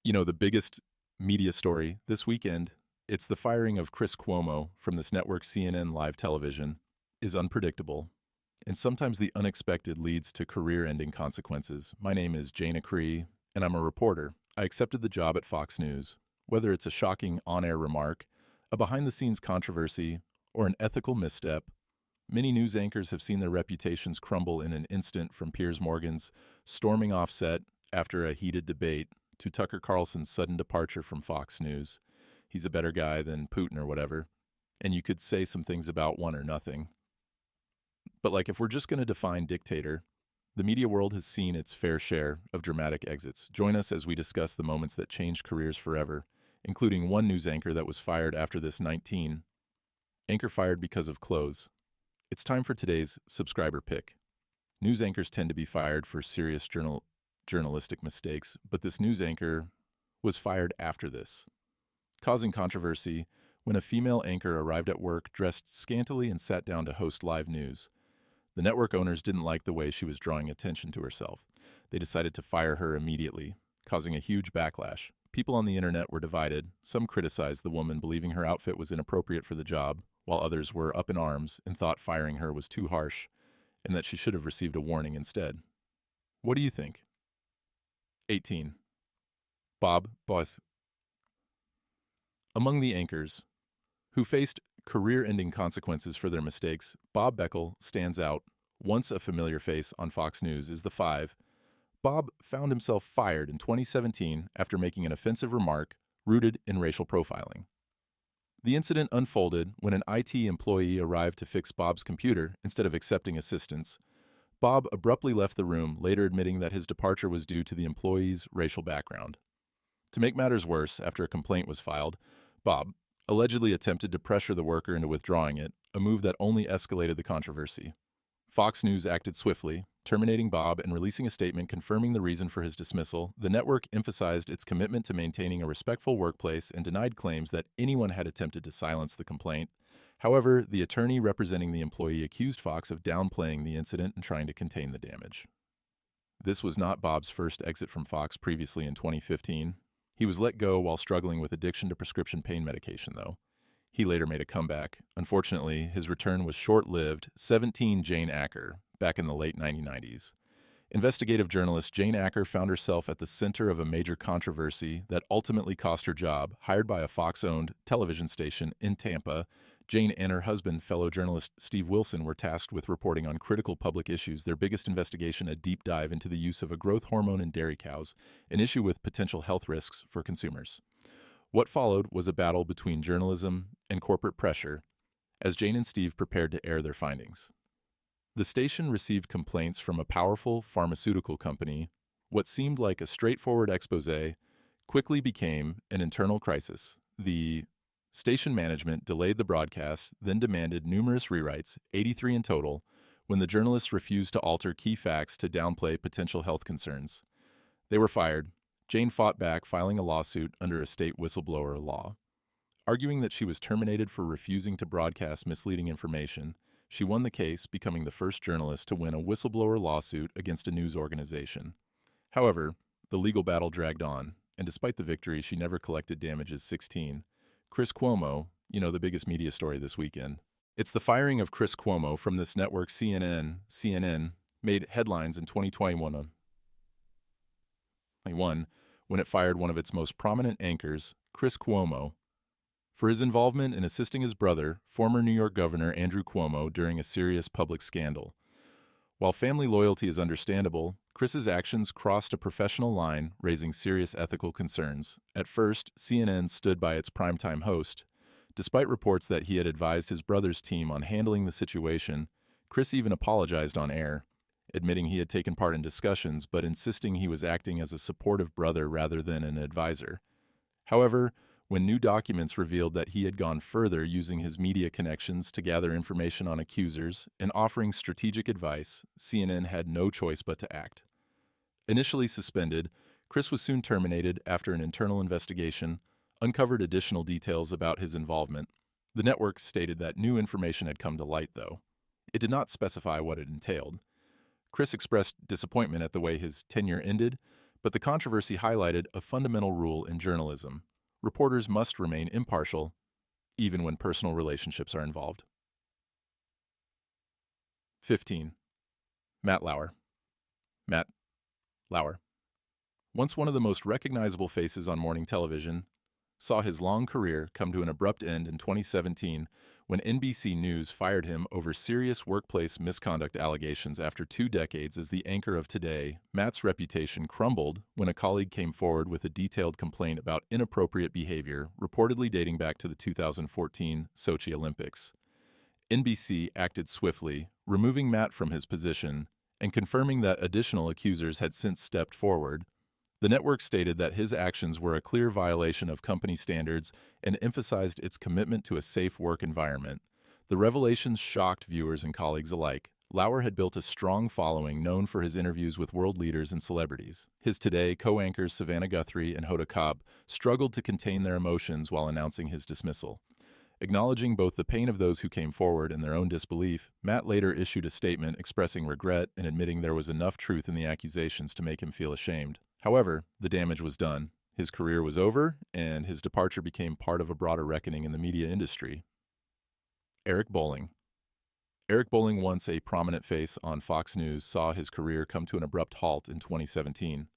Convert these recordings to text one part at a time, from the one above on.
The biggest media story this weekend, it's the firing of Chris Cuomo from this network CNN Live Television, is unpredictable, and sometimes the unexpected leads to career-ending consequences. My name is Jana Cree, and I'm a reporter. I accepted the job at Fox News. Whether it's a shocking on-air remark, a behind-the-scenes controversy, or an ethical misstep, many news anchors have seen their reputations crumble in an instant, from Piers Morgan's storming off set after a heated debate to Tucker Carlson's sudden departure from Fox News. He's a better guy than Putin or whatever, and you could say some things about one or nothing. But if we're just going to define dictator, the media world has seen its fair share of dramatic exits. Join us as we discuss the moments that changed careers forever, including one news anchor that was fired after this 19. Anchor fired because of clothes. It's time for today's subscriber pick. News anchors tend to be fired for serious journalistic mistakes, but this news anchor was fired after this, causing controversy when a female anchor arrived at work dressed scantily and sat down to host live news. The network owners didn't like the way she was drawing attention to herself. They decided to fire her immediately, causing a huge backlash. People on the internet were divided. Some criticized the woman, believing her outfit was inappropriate for the job, while others were up in arms and thought firing her was too harsh and that she should have received a warning instead. What do you think? 18. Bob Boss. Among the anchors who faced career-ending consequences for their mistakes, Bob Beckel stands out. Once a familiar face on Fox News is the 5. Bob found himself fired in 2017 after making an offensive remark rooted in racial profiling. The incident unfolded when an IT employee arrived to fix Bob's computer instead of accepting assistance. Bob abruptly left the room, later admitting that his departure was due to the employee's racial background. To make matters worse, after a complaint was filed, Bob allegedly attempted to pressure the worker into withdrawing it, a move that only escalated the controversy. Fox News acted swiftly, terminating Bob and releasing a statement confirming the reason for his dismissal. The network emphasized its commitment to maintaining a respectful workplace and denied claims that anyone had attempted to silence the complaint. However, the attorney representing the employee accused Fox of downplaying the incident and trying to contain the damage. This was not Bob's first exit from Fox. Previously in 2015. He was let go while struggling with addiction to prescription pain medication, though. He later made a comeback. Unfortunately, his return was short-lived. 17. Jane Acker, back in the late 1990s. Investigative journalist Jane Acker found herself at the center of a major controversy that ultimately cost her job. Hired by a Fox-owned television station in Tampa, Jane and her husband, fellow journalist Steve Wilson, were tasked with reporting on critical public issues. Their biggest investigation, a deep dive into the use of a growth hormone in dairy cows, an issue with potential health risks for consumers. What followed was a battle between journalism and corporate pressure as Jane and Steve prepared to air their findings. The station received complaints from a powerful pharmaceutical company. What seemed like a straightforward expose quickly became an internal crisis. The station management delayed the broadcast, then demanded numerous rewrites, 83 in total, when the journalists refused to alter key facts to downplay potential health concerns. They were fired. Jane fought back, filing a lawsuit under a state whistleblower law. Arguing that she was terminated for refusing to broadcast misleading information, she won the case, becoming the first journalist to win a whistleblower lawsuit against a news organization. However, the legal battle dragged on, and despite the victory, she never collected damages. 16. Chris Cuomo, the biggest media story this weekend. It's the firing of Chris Cuomo from this network CNN. CNN made headlines in 2021 when it fired one of its most prominent anchors, Chris Cuomo, for his involvement in assisting his brother, former New York Governor Andrew Cuomo, during a serious public scandal. While family loyalty is understandable, Chris's actions crossed a professional line, raising serious ethical concerns. At first, CNN stood by its primetime host. Despite reports that he had advised his brother's team on handling the situation, Chris even apologized on air, admitting he had taken part in discussions but insisting he was acting as a supportive brother rather than an advisor. However, when new documents revealed that he had gone further, using his media connections to gather information on accusers and offering strategic advice, CNN had no choice but to act. Initially suspended, Chris was soon terminated after an internal investigation uncovered additional details about his involvement. The network stated that new information had come to light, though. It did not specify what it entailed. Chris expressed disappointment at the way his tenure ended, But the controversy highlighted a fundamental rule in journalism. Reporters must remain impartial, even when personal relationships are involved. 15. Matt Lauer. Matt Lauer, once one of the most recognizable faces on morning television, saw his long career come to an abrupt end in 2017 when NBC News fired him over serious workplace misconduct allegations after 2 decades as the anchor of Today. Matt's reputation crumbled when a colleague came forward with a detailed complaint about inappropriate behavior reportedly dating back to the 2014 Sochi Olympics. NBC acted swiftly, removing Matt from his position and confirming that additional accusers had since stepped forward. The network stated that his actions were a clear violation of company standards and emphasized its commitment to a safe work environment. The revelations shocked viewers and colleagues alike. Lauer had built a strong following known for his interviews with world leaders and celebrities. His Today co-anchors Savannah Guthrie and Hoda Kotb struggled to contain their emotions while announcing his dismissal. Acknowledging both the pain of those who came forward and their own disbelief, Matt later issued a statement expressing regret and admitting there was enough truth in the accusations to make him feel ashamed. However, the damage was done. His career was over, and his departure became part of a broader reckoning in the media industry. Eric Bolling. Eric Bolling, once a prominent face on Fox News, saw his career come to an abrupt halt in 2017.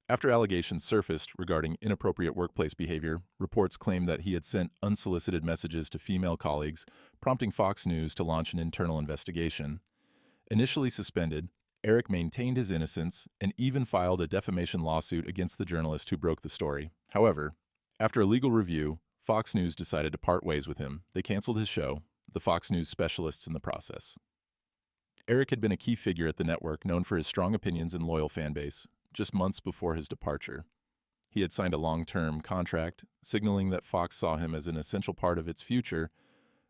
After allegations surfaced regarding inappropriate workplace behavior, reports claimed that he had sent unsolicited messages to female colleagues, prompting Fox News to launch an internal investigation. Initially suspended, Eric maintained his innocence and even filed a defamation lawsuit against the journalist who broke the story. However, after a legal review, Fox News decided to part ways with him. They canceled his show, the Fox News specialists in the process. Eric had been a key figure at the network, known for his strong opinions and loyal fan base. Just months before his departure, he had signed a long-term contract, signaling that Fox saw him as an essential part of its future,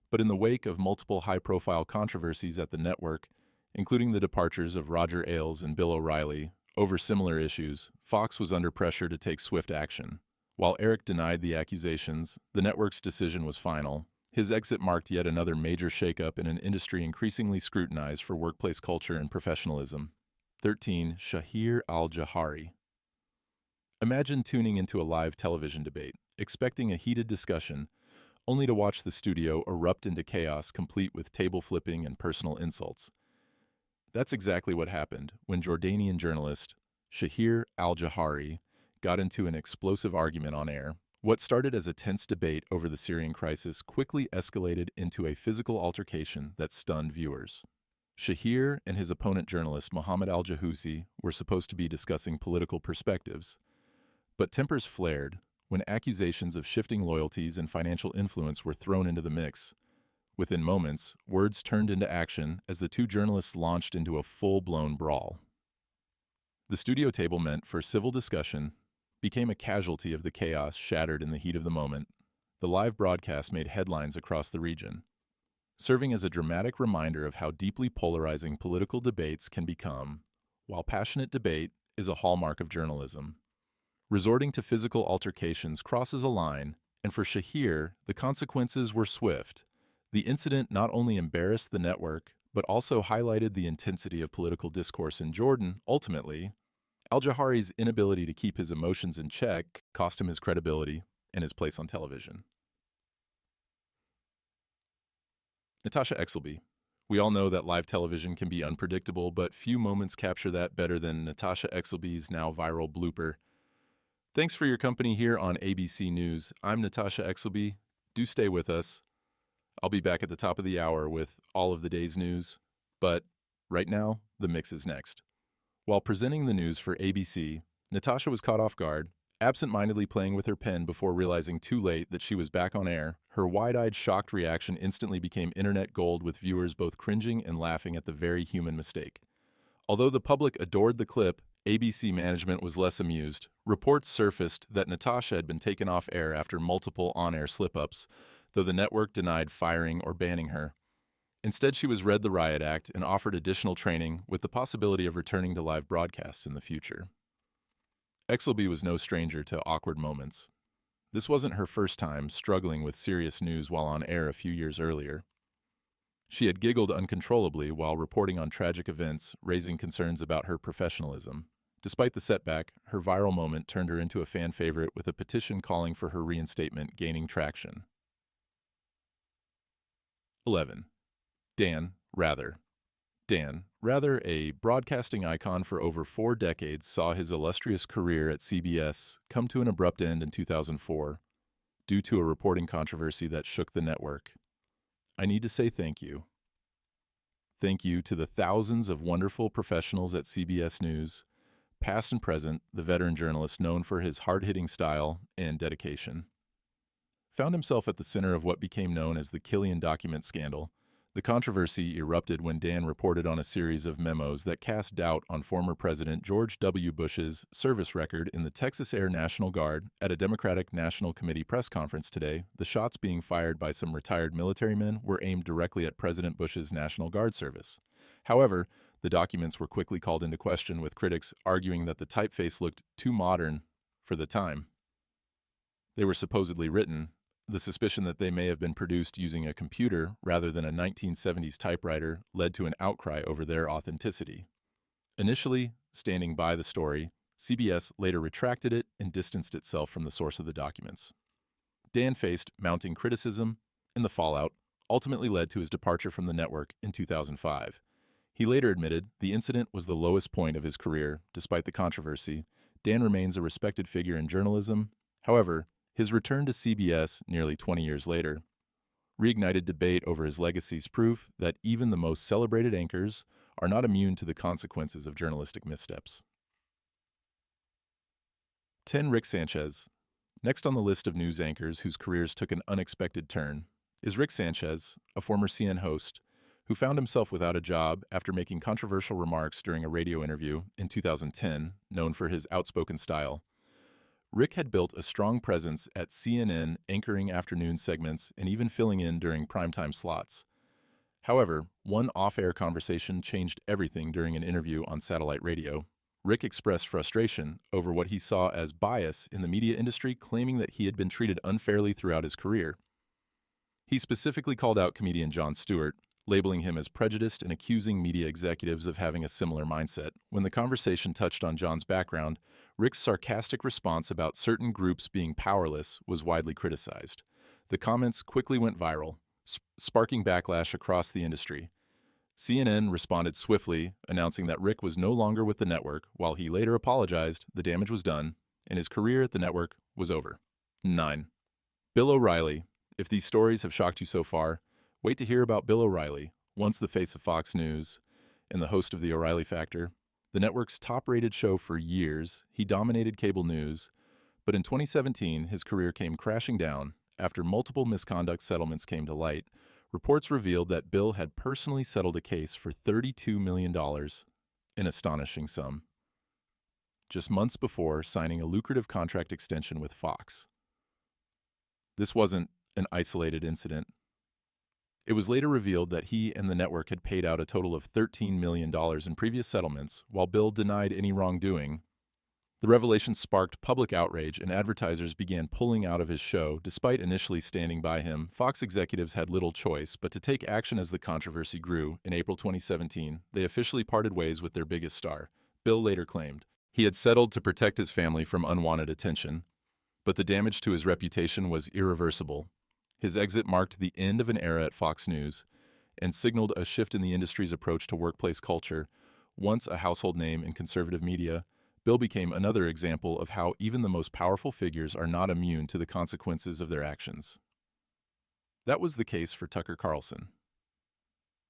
but in the wake of multiple high-profile controversies at the network, including the departures of Roger Ailes and Bill O'Reilly, over similar issues, Fox was under pressure to take swift action. While Eric denied the accusations, the network's decision was final. His exit marked yet another major shakeup in an industry increasingly scrutinized for workplace culture and professionalism. 13. Shahir Al-Jahari. Imagine tuning into a live television debate, expecting a heated discussion, only to watch the studio erupt into chaos complete with table flipping and personal insults. That's exactly what happened when Jordanian journalist Shahir Al-Jahari got into an explosive argument on air. What started as a tense debate over the Syrian crisis quickly escalated into a physical altercation that stunned viewers. Shahir and his opponent journalist Mohammed Al-Jahouzi were supposed to be discussing political perspectives, but tempers flared when accusations of shifting loyalties and financial influence were thrown into the mix. Within moments, words turned into action as the two journalists launched into a full-blown brawl. The studio table meant for civil discussion became a casualty of the chaos shattered in the heat of the moment. The live broadcast made headlines across the region, serving as a dramatic reminder of how deeply polarizing political debates can become. While passionate debate is a hallmark of journalism, resorting to physical altercations crosses a line, and for Shahir, the consequences were swift. The incident not only embarrassed the network, but also highlighted the intensity of political discourse in Jordan. Ultimately, Al-Jahari's inability to keep his emotions in check cost him his credibility and his place on television. Natasha Exelby. We all know that live television can be unpredictable, but few moments capture that better than Natasha Exelby's now viral blooper. Thanks for your company here on ABC News. I'm Natasha Exelby. Do stay with us. I'll be back at the top of the hour with all of the day's news, but right now, the mix is next. While presenting the news for ABC, Natasha was caught off guard, absent-mindedly playing with her pen before realizing too late that she was back on air. Her wide-eyed, shocked reaction instantly became internet gold, with viewers both cringing and laughing at the very human mistake. Although the public adored the clip, ABC management was less amused. Reports surfaced that Natasha had been taken off air after multiple on-air slip-ups, though the network denied firing or banning her. Instead, she was read the riot act and offered additional training with the possibility of returning to live broadcasts in the future. Exelby was no stranger to awkward moments. This wasn't her first time struggling with serious news while on air a few years earlier. She had giggled uncontrollably while reporting on tragic events, raising concerns about her professionalism. Despite the setback, her viral moment turned her into a fan favorite with a petition calling for her reinstatement gaining traction. 11. Dan Rather. Dan Rather, a broadcasting icon for over 4 decades, saw his illustrious career at CBS come to an abrupt end in 2004 due to a reporting controversy that shook the network. I need to say thank you. Thank you to the thousands of wonderful professionals at CBS News, past and present, the veteran journalist known for his hard-hitting style and dedication. Found himself at the center of what became known as the Killian document scandal. The controversy erupted when Dan reported on a series of memos that cast doubt on former President George W. Bush's service record in the Texas Air National Guard. At a Democratic National Committee press conference today, the shots being fired by some retired military men were aimed directly at President Bush's National Guard service. However, the documents were quickly called into question, with critics arguing that the typeface looked too modern for the time they were supposedly written. The suspicion that they may have been produced using a computer rather than a 1970s typewriter led to an outcry over their authenticity. Initially standing by the story, CBS later retracted it and distanced itself from the source of the documents. Dan faced mounting criticism, and the fallout ultimately led to his departure from the network in 2005. He later admitted the incident was the lowest point of his career. Despite the controversy, Dan remains a respected figure in journalism. However, his return to CBS nearly 20 years later reignited debate over his legacy's proof that even the most celebrated anchors are not immune to the consequences of journalistic missteps. 10. Rick Sanchez. Next on the list of news anchors whose careers took an unexpected turn is Rick Sanchez, a former CNN host who found himself without a job after making controversial remarks during a radio interview in 2010, known for his outspoken style. Rick had built a strong presence at CNN, anchoring afternoon segments and even filling in during primetime slots. However, one off-air conversation changed everything during an interview on satellite radio. Rick expressed frustration over what he saw as bias in the media industry, claiming that he had been treated unfairly throughout his career. He specifically called out comedian Jon Stewart, labeling him as prejudiced and accusing media executives of having a similar mindset. When the conversation touched on Jon's background, Rick's sarcastic response about certain groups being powerless was widely criticized. The comments quickly went viral, sparking backlash across the industry. CNN responded swiftly, announcing that Rick was no longer with the network. While he later apologized, the damage was done, and his career at the network was over. 9. Bill O'Reilly. If these stories have shocked you so far, wait to hear about Bill O'Reilly, once the face of Fox News and the host of The O'Reilly Factor. The network's top-rated show for years, he dominated cable news, but in 2017, his career came crashing down after multiple misconduct settlements came to light. Reports revealed that Bill had personally settled a case for $32 million, an astonishing sum, just months before signing a lucrative contract extension with Fox. This wasn't an isolated incident. It was later revealed that he and the network had paid out a total of $13 million in previous settlements, while Bill denied any wrongdoing. The revelation sparked public outrage, and advertisers began pulling out of his show. Despite initially standing by him, Fox executives had little choice but to take action as the controversy grew. In April 2017, they officially parted ways with their biggest star. Bill later claimed he had settled to protect his family from unwanted attention, but the damage to his reputation was irreversible. His exit marked the end of an era at Fox News and signaled a shift in the industry's approach to workplace culture. Once a household name in conservative media, Bill became another example of how even the most powerful figures are not immune to the consequences of their actions. That was the case for Tucker Carlson.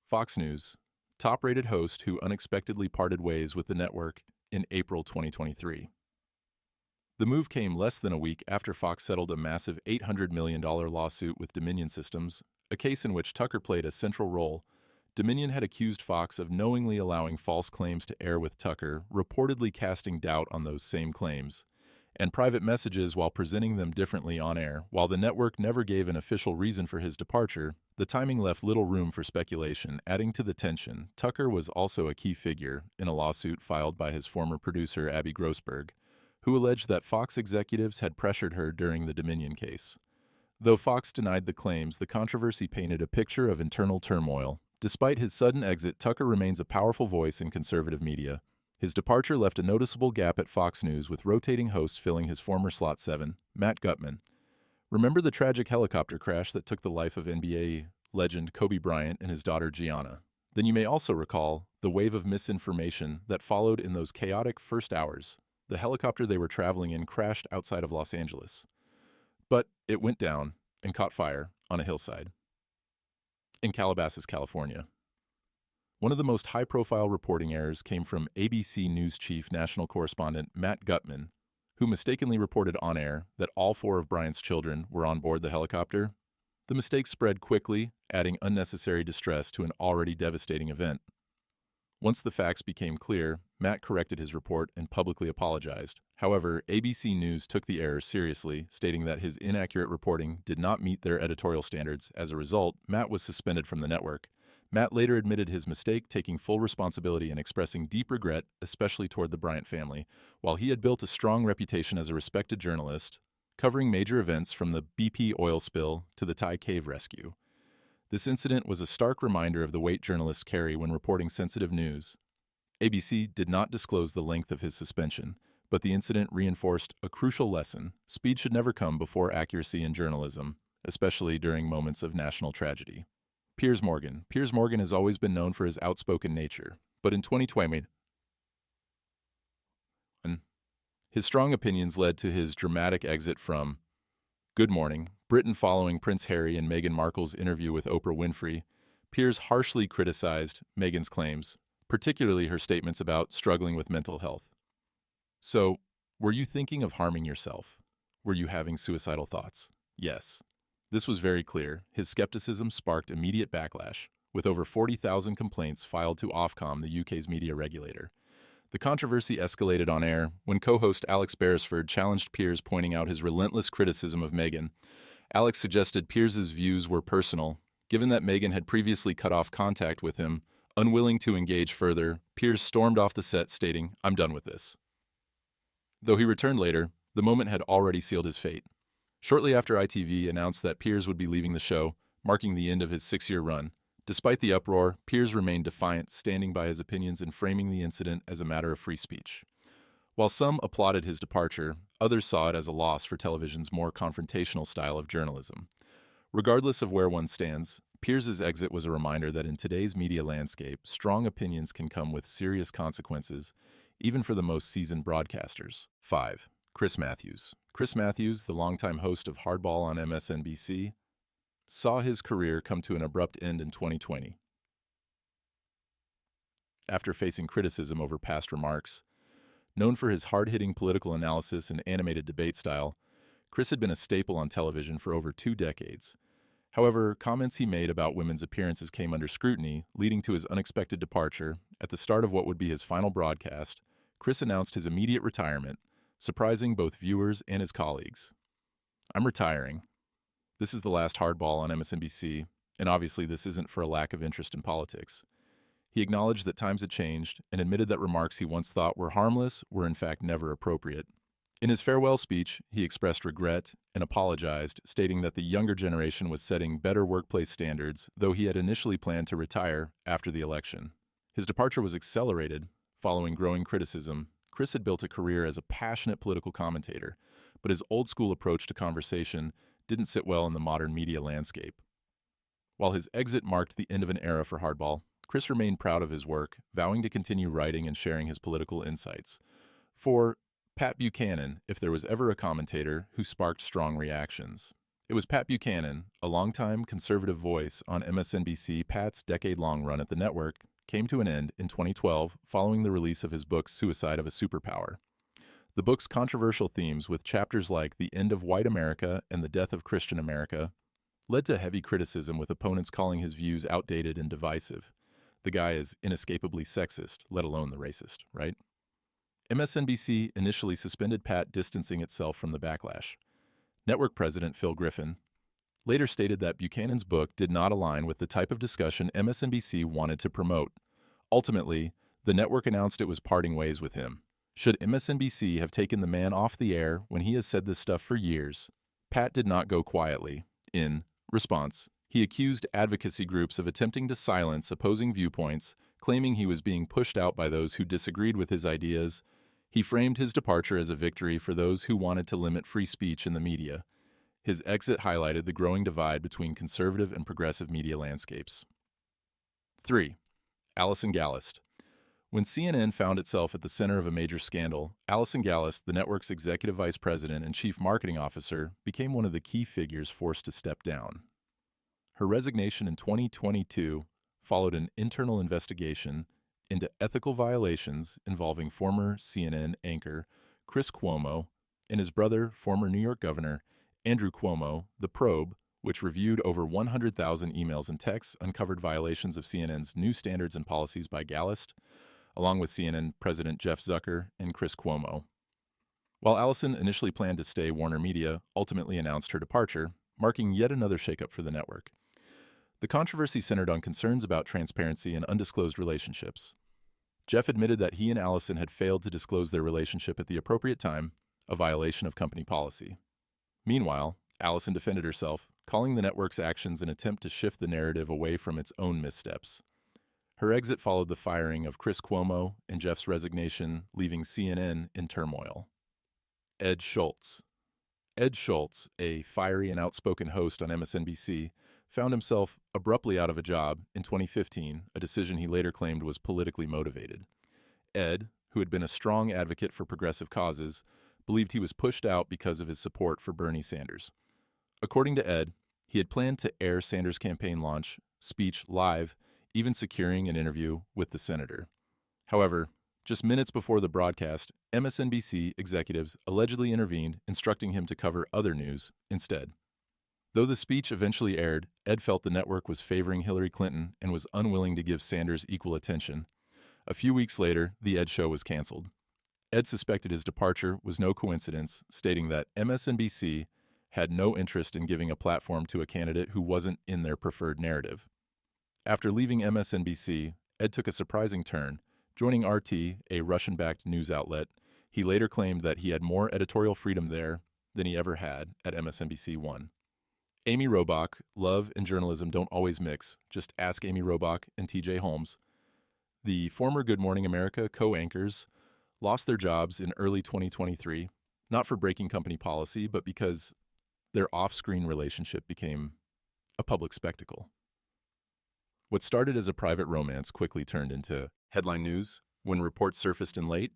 Fox News, top-rated host who unexpectedly parted ways with the network in April 2023. The move came less than a week after Fox settled a massive $800 million lawsuit with Dominion Systems, a case in which Tucker played a central role. Dominion had accused Fox of knowingly allowing false claims to air with Tucker, reportedly casting doubt on those same claims, and private messages while presenting them differently on air. While the network never gave an official reason for his departure, the timing left little room for speculation. Adding to the tension, Tucker was also a key figure in a lawsuit filed by his former producer Abby Grossberg, who alleged that Fox executives had pressured her during the Dominion case. Though Fox denied the claims, the controversy painted a picture of internal turmoil. Despite his sudden exit, Tucker remains a powerful voice in conservative media. His departure left a noticeable gap at Fox News, with rotating hosts filling his former slot 7, Matt Gutman. Remember the tragic helicopter crash that took the life of NBA legend Kobe Bryant and his daughter Gianna? Then you may also recall the wave of misinformation that followed in those chaotic first hours. The helicopter they were traveling in crashed outside of Los Angeles. But it went down and caught fire on a hillside in Calabasas, California. One of the most high-profile reporting errors came from ABC News chief national correspondent Matt Gutman, who mistakenly reported on air that all 4 of Bryant's children were on board the helicopter. The mistake spread quickly, adding unnecessary distress to an already devastating event. Once the facts became clear, Matt corrected his report and publicly apologized. However, ABC News took the error seriously, stating that his inaccurate reporting did not meet their editorial standards. As a result, Matt was suspended from the network. Matt later admitted his mistake, taking full responsibility and expressing deep regret, especially toward the Bryant family. While he had built a strong reputation as a respected journalist, covering major events from the BP oil spill to the Thai cave rescue, this incident was a stark reminder of the weight journalists carry when reporting sensitive news. ABC did not disclose the length of his suspension, but the incident reinforced a crucial lesson: speed should never come before accuracy in journalism, especially during moments of national tragedy. Piers Morgan. Piers Morgan has always been known for his outspoken nature, but in 2020, his strong opinions led to his dramatic exit from Good Morning Britain following Prince Harry and Meghan Markle's interview with Oprah Winfrey. Piers harshly criticized Meghan's claims, particularly her statements about struggling with mental health. So, were you thinking of harming yourself? Were you having suicidal thoughts? Yes. This was very clear. His skepticism sparked immediate backlash, with over 40,000 complaints filed to Ofcom, the UK's media regulator. The controversy escalated on air when co-host Alex Beresford challenged Piers, pointing out his relentless criticism of Meghan. Alex suggested Piers's views were personal. Given that Meghan had previously cut off contact with him, unwilling to engage further, Piers stormed off the set, stating, "I'm done with this." Though he returned later, the moment had already sealed his fate. Shortly after ITV announced that Piers would be leaving the show, marking the end of his 6-year run. Despite the uproar, Piers remained defiant, standing by his opinions and framing the incident as a matter of free speech. While some applauded his departure, others saw it as a loss for television's more confrontational style of journalism. Regardless of where one stands, Piers's exit was a reminder that in today's media landscape, strong opinions can come with serious consequences, even for the most seasoned broadcasters. 5. Chris Matthews. Chris Matthews, the longtime host of Hardball on MSNBC, saw his career come to an abrupt end in 2020. After facing criticism over past remarks, known for his hard-hitting political analysis and animated debate style, Chris had been a staple on television for over 2 decades. However, comments he made about women's appearances came under scrutiny, leading to his unexpected departure. At the start of what would be his final broadcast, Chris announced his immediate retirement, surprising both viewers and his colleagues. "I'm retiring. This is the last Hardball on MSNBC, and obviously this isn't for a lack of interest in politics." He acknowledged that times had changed and admitted that remarks he once thought were harmless were in fact never appropriate. In his farewell speech, he expressed regret and apologized, stating that the younger generation was setting better workplace standards, though he had initially planned to retire after the election. His departure was accelerated following growing criticism. Chris had built a career as a passionate political commentator, but his old-school approach to conversation didn't sit well in the modern media landscape. While his exit marked the end of an era for Hardball, Chris remained proud of his work, vowing to continue writing and sharing his political insights. For Pat Buchanan, if there was ever a commentator who sparked strong reactions, it was Pat Buchanan, a longtime conservative voice on MSNBC. Pat's decade-long run at the network came to an end in 2012 following the release of his book Suicide of a Superpower. The book's controversial themes, with chapters like the end of white America and the death of Christian America, led to heavy criticism, with opponents calling his views outdated and divisive. The guy is inescapably sexist, let alone the racist, right? MSNBC initially suspended Pat, distancing itself from the backlash. Network president Phil Griffin later stated that Buchanan's book did not align with the type of discussion MSNBC wanted to promote. Ultimately, the network announced it was parting ways with him. Should MSNBC have taken the man off the air when he has said this stuff for years? Pat did not go quietly. In response, he accused advocacy groups of attempting to silence opposing viewpoints, Claiming he was being pushed out by those who disagreed with his ideas, he framed his departure as a victory for those who wanted to limit free speech in the media. His exit highlighted the growing divide between conservative and progressive media landscapes. 3. Alison Gallist. When CNN found itself at the center of a major scandal, Alison Gallist, the network's executive vice president and chief marketing officer, became one of the key figures forced to step down. Her resignation in 2022 followed an internal investigation into ethical violations involving former CNN anchor Chris Cuomo and his brother, former New York Governor Andrew Cuomo. The probe, which reviewed over 100,000 emails and texts, uncovered violations of CNN's new standards and policies by Gallist, along with CNN President Jeff Zucker and Chris Cuomo. While Alison initially planned to stay, Warner Media ultimately announced her departure, marking yet another shakeup for the network. The controversy centered on concerns about transparency and undisclosed relationships. Jeff admitted that he and Alison had failed to disclose their relationship at the appropriate time, a violation of company policy. Meanwhile, Alison defended herself, calling the network's actions an attempt to shift the narrative away from its own missteps. Her exit followed the firing of Chris Cuomo and Jeff's resignation, leaving CNN in turmoil. Ed Schultz. Ed Schultz, a fiery and outspoken host on MSNBC, found himself abruptly out of a job in 2015, a decision he later claimed was politically motivated. Ed, who had been a strong advocate for progressive causes, believed he was pushed out because of his support for Bernie Sanders. According to Ed, he had planned to air Sanders' campaign launch speech live, even securing an interview with the senator. However, just minutes before the broadcast, MSNBC executives allegedly intervened, instructing him to cover other news instead. Though the speech eventually aired, Ed felt the network was favoring Hillary Clinton and was unwilling to give Sanders equal attention. A few weeks later, the Ed Show was canceled. Ed suspected his departure was no coincidence, stating that MSNBC had no interest in giving a platform to a candidate who wasn't in their preferred narrative. After leaving MSNBC, Ed took a surprising turn, joining RT, a Russian-backed news outlet. He later claimed that he had more editorial freedom there than he ever had at MSNBC1. Amy Robach. Love and journalism don't always mix. Just ask Amy Robach and TJ Holmes. The former Good Morning America co-anchors lost their jobs in early 2023, not for breaking company policy, but because their off-screen relationship became a public spectacle. What started as a private romance quickly turned into headline news when reports surfaced in late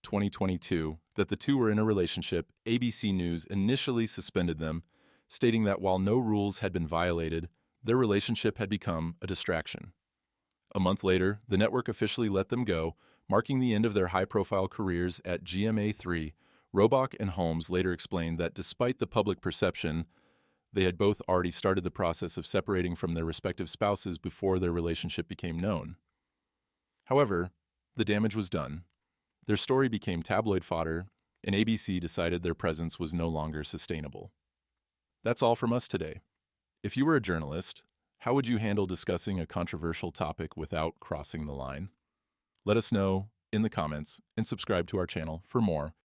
2022 that the two were in a relationship. ABC News initially suspended them, stating that while no rules had been violated, their relationship had become a distraction. A month later, the network officially let them go, marking the end of their high-profile careers at GMA3. Robach and Holmes later explained that despite the public perception, they had both already started the process of separating from their respective spouses before their relationship became known. However, the damage was done. Their story became tabloid fodder, and ABC decided their presence was no longer sustainable. That's all from us today. If you were a journalist, how would you handle discussing a controversial topic without crossing the line? Let us know in the comments and subscribe to our channel for more.